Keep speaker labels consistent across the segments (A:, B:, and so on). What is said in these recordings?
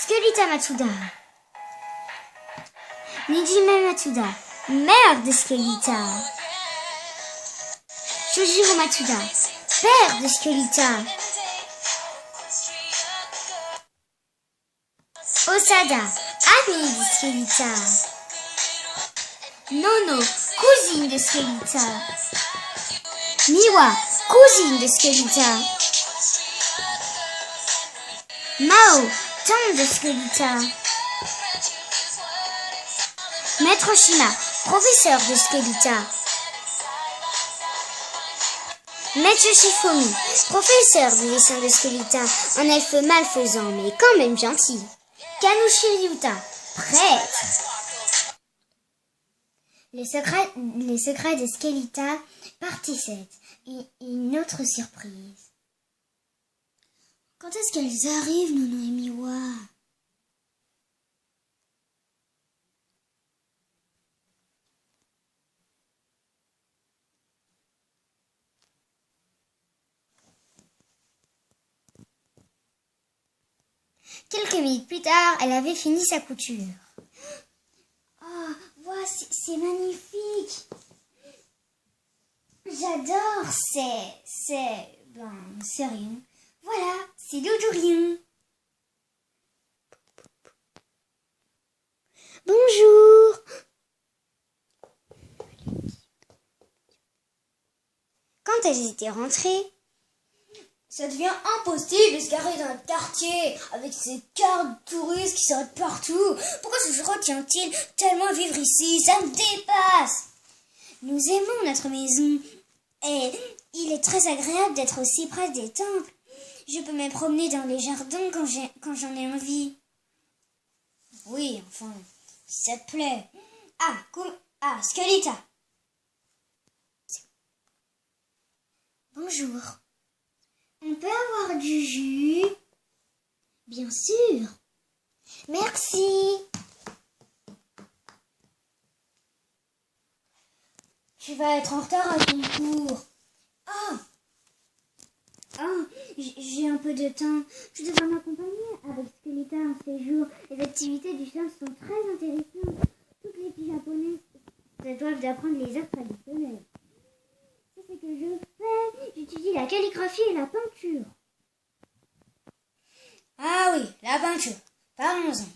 A: Skelita Matsuda. Nijime Matsuda, mère de Skelita. Shojiro Matsuda, père de Skelita. Osada, amie de Skelita. Nono, cousine de Skelita. Miwa, cousine de Skelita. Mao, tante de Skelita. Maître Shima, professeur de Skelita. Maître Shifumi, professeur de dessin de Skelita, un elfe malfaisant mais quand même gentil. Kanushi Ryuta, prêtre. Les secrets de Skelita, partie 7. Et une autre surprise. Quand est-ce qu'elles arrivent, Nono et Miwa? Quelques minutes plus tard, elle avait fini sa couture. Oh, wow, c'est magnifique. J'adore, c'est rien. Voilà, c'est Doudou. Bonjour. Quand elles étaient rentrées,
B: ça devient impossible de se garer dans le quartier avec ces cars de touristes qui sortent partout. Pourquoi se retient-il tellement à vivre ici? Ça me dépasse.
A: Nous aimons notre maison et il est très agréable d'être aussi près des temples. Je peux me promener dans les jardins quand j'en ai envie.
B: Oui, enfin, si ça te plaît. Ah, Skelita.
A: Bonjour. On peut avoir du jus? Bien sûr. Merci.
B: Tu vas être en retard à ton cours.
A: J'ai un peu de temps. Tu devrais m'accompagner avec Skelita en séjour. Les activités du soir sont très intéressantes. Toutes les filles japonaises se doivent d'apprendre les arts traditionnels. C'est ce que je fais. J'étudie la calligraphie et la peinture.
B: Ah oui, la peinture. Parlons-en.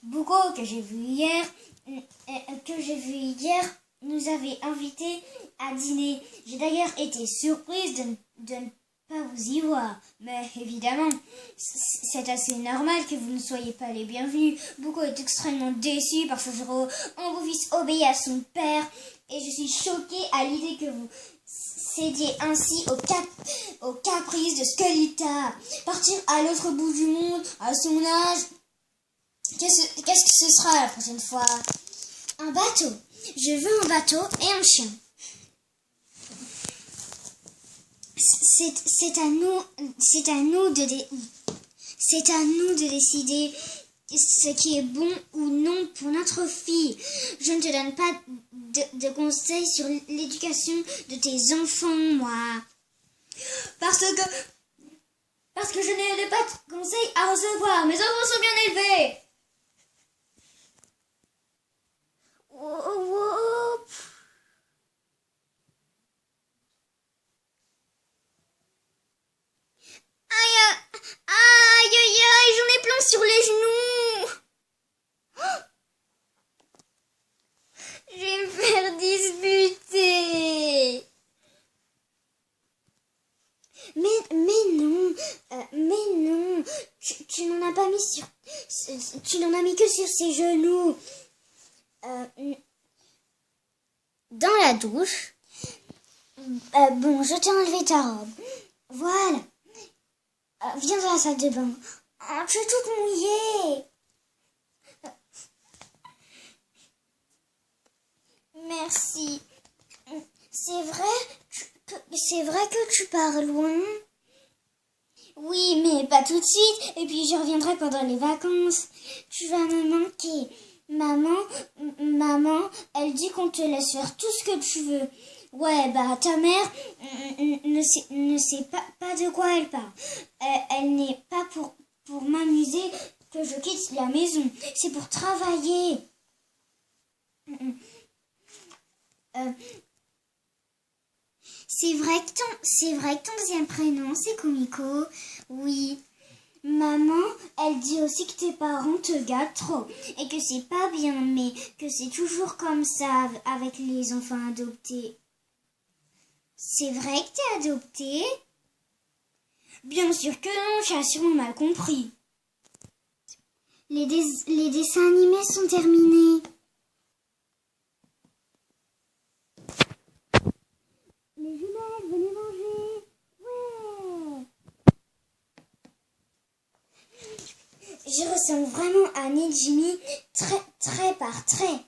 B: Buko, que j'ai vu hier, nous avait invités à dîner. J'ai d'ailleurs été surprise de ne pas vous y voir. Mais évidemment, c'est assez normal que vous ne soyez pas les bienvenus. Buko est extrêmement déçu par Shojiro. Mon beau-fils obéit à son père. Et je suis choquée à l'idée que vous cédiez ainsi aux caprices de Skelita. Partir à l'autre bout du monde, à son âge. Qu'est-ce que ce sera la prochaine fois?
A: Un bateau. Je veux un bateau et un chien. C'est à nous de décider ce qui est bon ou non pour notre fille. Je ne te donne pas de conseils sur l'éducation de tes enfants, moi.
B: Parce que je n'ai pas de conseils à recevoir. Mes enfants sont bien élevés.
A: Aïe, j'en ai plein sur les genoux. Je vais me faire disputer. Mais non, tu n'en as pas mis sur, tu n'en as mis que sur ses genoux. Dans la douche. Bon, je t'ai enlevé ta robe. Voilà. Viens dans la salle de bain. Oh, tu es toute mouillée. Merci. C'est vrai que tu pars loin? Oui, mais pas tout de suite. Et puis je reviendrai pendant les vacances. Tu vas me manquer. Maman, elle dit qu'on te laisse faire tout ce que tu veux. Ouais, bah ta mère ne sait pas de quoi elle parle. Elle n'est pas pour m'amuser
B: que je quitte la maison. C'est pour travailler.
A: C'est vrai que ton deuxième prénom, c'est Kumiko.
B: Oui. Maman, elle dit aussi que tes parents te gâtent trop et que c'est pas bien, mais que c'est toujours comme ça avec les enfants adoptés.
A: C'est vrai que t'es adoptée?
B: Bien sûr que non, tu as sûrement mal compris.
A: Les dessins animés sont terminés. Les jumelles, venez manger. Ouais.
B: Je ressemble vraiment à Nejimi, trait par trait.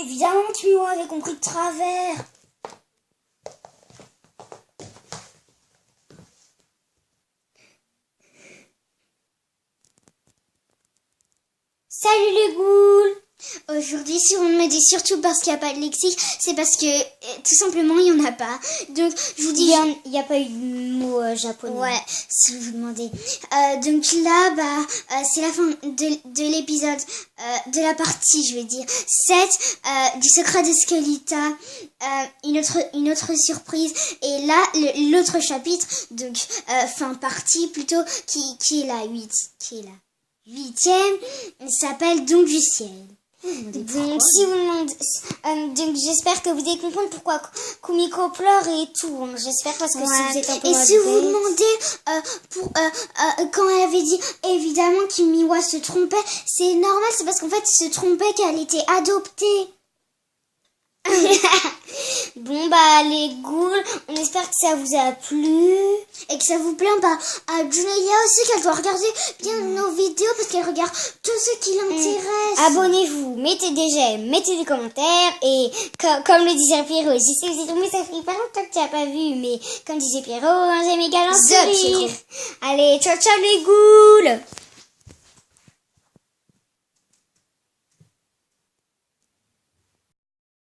B: Évidemment, tu m'avais compris de travers. Salut les ghouls!
A: Aujourd'hui, si on me dit surtout parce qu'il n'y a pas de lexique, c'est parce que tout simplement il n'y en a pas. Donc je vous dis,
B: il n'y a pas eu de mot japonais.
A: Ouais, si vous vous demandez. Donc là, c'est la fin de l'épisode, de la partie, je vais dire, 7 du secret de Skelita. Une autre surprise. Et là, l'autre chapitre, donc fin partie plutôt, qui est la 8e, s'appelle donc du ciel.
B: Donc, si vous demandez, donc j'espère que vous allez comprendre pourquoi Kumiko pleure et tout. J'espère parce que si vous êtes un peu
A: et si vous vous demandez quand elle avait dit évidemment qu'Imiwa se trompait, c'est normal, c'est parce qu'en fait elle se trompait qu'elle était adoptée.
B: Bon les ghouls, on espère que ça vous a plu
A: et que ça vous plaît. À Junelia aussi qu'elle doit regarder bien nos vidéos parce qu'elle regarde tout ce qui l'intéresse.
B: Abonnez-vous, mettez des j'aime, mettez des commentaires et comme le disait Pierrot, je sais que c'est tombé, ça fait pas longtemps que tu n'as pas vu, mais comme disait Pierrot, un j'aime égal un sourire. Allez, ciao ciao les ghouls.